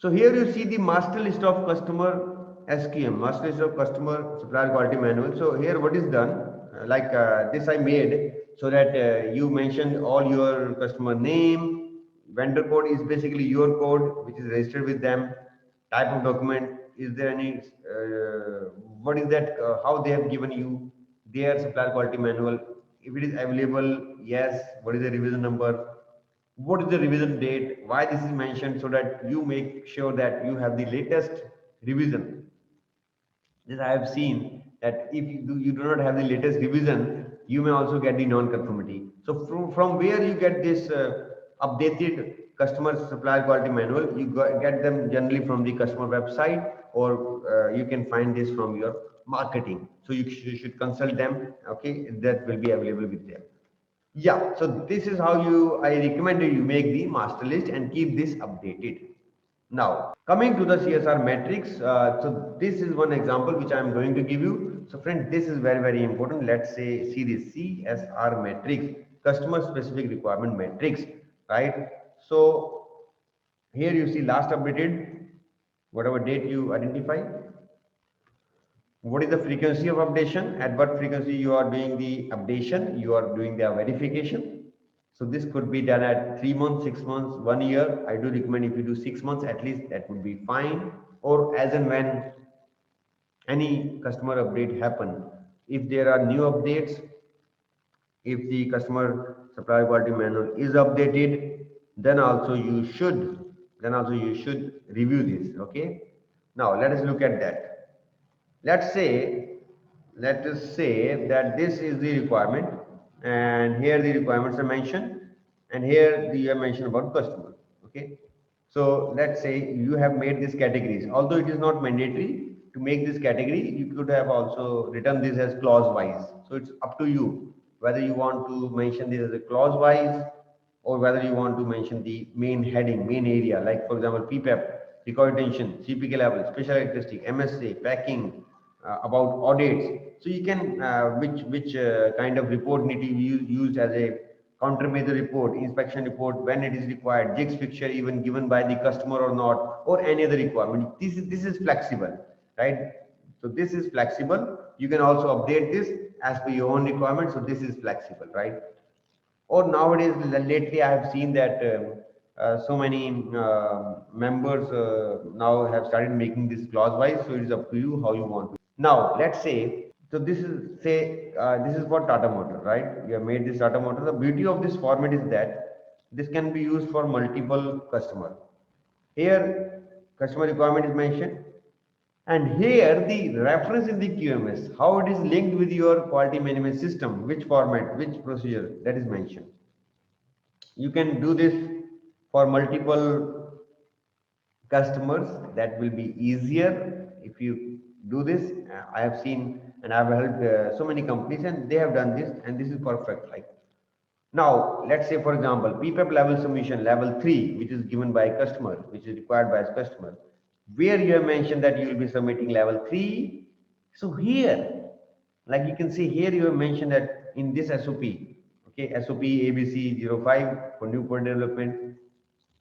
So here you see the master list of customer SQM, master list of customer supplier quality manual. So here what is done, this I made so that you mentioned all your customer name, vendor code is basically your code which is registered with them, type of document, is there any, what is that, how they have given you their supplier quality manual, if it is available, yes, what is the revision number, what is the revision date, why this is mentioned, so that you make sure that you have the latest revision. This I have seen that if you do not have the latest revision, you may also get the non-conformity. So from where you get this updated customer supplier quality manual, you get them generally from the customer website, or you can find this from your marketing. So you should consult them. Okay, that will be available with them. Yeah, so this is how I recommend you make the master list and keep this updated. Now, coming to the CSR metrics, so this is one example which I am going to give you. So friend, this is very, very important. Let's say, see this CSR metrics, customer specific requirement metrics, right? So here you see last updated, whatever date you identify. What is the frequency of updation? At what frequency you are doing the updation? You are doing the verification. So this could be done at 3 months, 6 months, 1 year. I do recommend if you do 6 months at least, that would be fine. Or as and when any customer update happen. If there are new updates, if the customer supplier quality manual is updated, then also you should review this. Okay. Now let us look at that. let's say let us say that this is the requirement, and here the requirements are mentioned, and here you have mentioned about customer. Okay, so let's say you have made these categories, although it is not mandatory to make this category, you could have also written this as clause wise. So it's up to you whether you want to mention this as a clause wise, or whether you want to mention the main heading, main area, like for example, PPAP, record retention, CPK level, special characteristic, MSA, packing, about audits. So you can, which kind of report need to be used as a countermeasure report, inspection report, when it is required, jigs fixture even given by the customer or not, or any other requirement. This is flexible, right? So this is flexible. You can also update this as per your own requirement. So this is flexible, right? Or nowadays, lately I have seen that so many members now have started making this clause wise. So it is up to you how you want to. Now let's say, so this is, say, this is for Tata Motor, right? You have made this Tata Motor. The beauty of this format is that this can be used for multiple customer. Here customer requirement is mentioned, and here the reference in the QMS, how it is linked with your quality management system, which format, which procedure, that is mentioned. You can do this for multiple customers. That will be easier if you do this. I have seen and I've helped so many companies, and they have done this, and this is perfect. Like now, let's say for example, PPAP level submission level 3, which is given by customer, which is required by customer, where you have mentioned that you will be submitting level 3. So here, like you can see here, you have mentioned that in this SOP, okay, SOP ABC05 for new product development,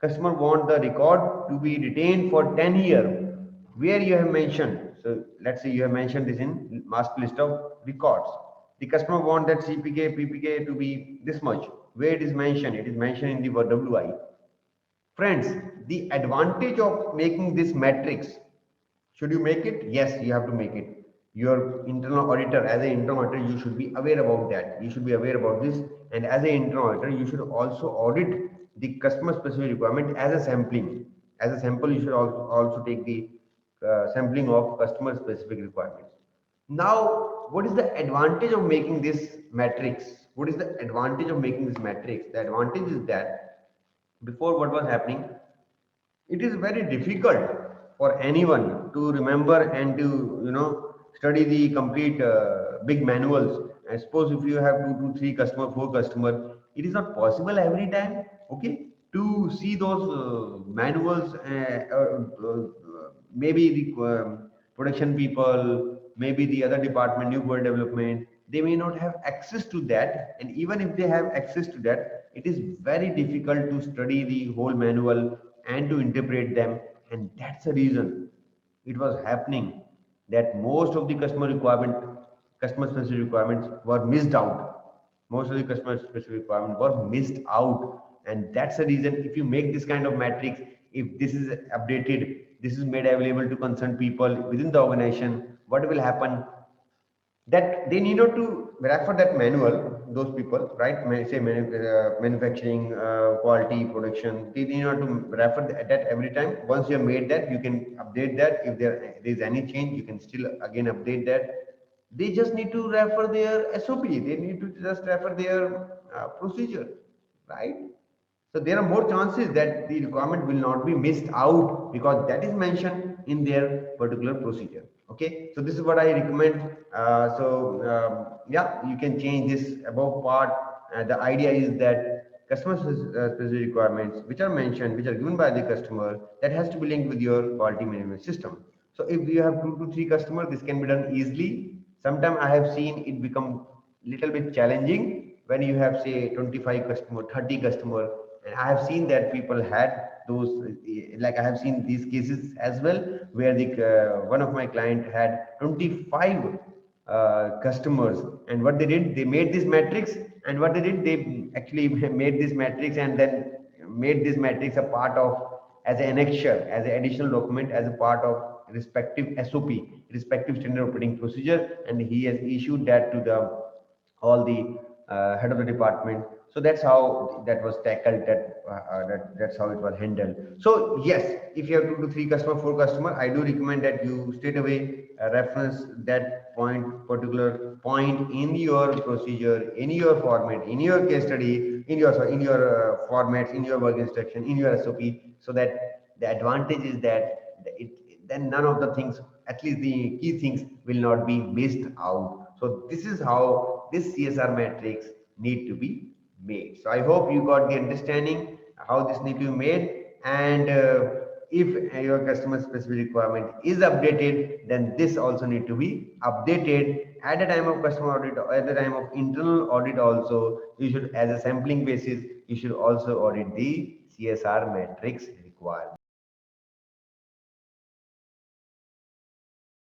customer want the record to be retained for 10 years, where you have mentioned. So let's say you have mentioned this in master list of records. The customer want that CPK, PPK to be this much. Where it is mentioned? It is mentioned in the WI. Friends, the advantage of making this matrix, should you make it? Yes, you have to make it. Your internal auditor, as an internal auditor, you should be aware about that. You should be aware about this. And as an internal auditor, you should also audit the customer specific requirement as a sampling. As a sample, you should also take the sampling of customer specific requirements. Now, what is the advantage of making this matrix? What is the advantage of making this matrix? The advantage is that before, what was happening, it is very difficult for anyone to remember and to study the complete big manuals. I suppose if you have 2 to 3 customer, 4 customer, it is not possible every time, okay, to see those manuals. Maybe the production people, maybe the other department, new product development, they may not have access to that, and even if they have access to that, it is very difficult to study the whole manual and to interpret them And that's the reason it was happening that most of the customer specific requirements were missed out. Most of the customer specific requirements were missed out. And that's the reason if you make this kind of matrix, if this is updated, this is made available to concerned people within the organization, what will happen? That they need not to refer that manual, those people, right? Say manufacturing, quality, production, they need not to refer that every time. Once you have made that, you can update that. If there is any change, you can still again update that. They just need to refer their SOP, they need to just refer their procedure, right? So there are more chances that the requirement will not be missed out because that is mentioned in their particular procedure. Okay, so this is what I recommend. Yeah, you can change this above part. The idea is that customer specific requirements which are mentioned, which are given by the customer, that has to be linked with your quality management system. So if you have 2 to 3 customers, this can be done easily. Sometimes I have seen it become little bit challenging when you have say 25 customer, 30 customer, and I have seen that people had those, like I have seen these cases as well, where the one of my client had 25 customers, and what they did, they made this matrix, and what they did, they actually made this matrix and then made this matrix a part of, as an annexure, as an additional document, as a part of respective SOP, respective standard operating procedure, and he has issued that to the all the head of the department. So that's how that was tackled. That's how it was handled. So yes, if you have 2 to 3 customer, 4 customer, I do recommend that you straight away reference that particular point in your procedure, in your format, in your case study, in your sorry, in your formats, in your work instruction, in your SOP, so that the advantage is that then none of the things, at least the key things, will not be missed out. So this is how this CSR matrix need to be made. So I hope you got the understanding how this need to be made. And if your customer specific requirement is updated, then this also need to be updated at the time of customer audit, or at the time of internal audit also. You should, as a sampling basis, you should also audit the CSR matrix requirement.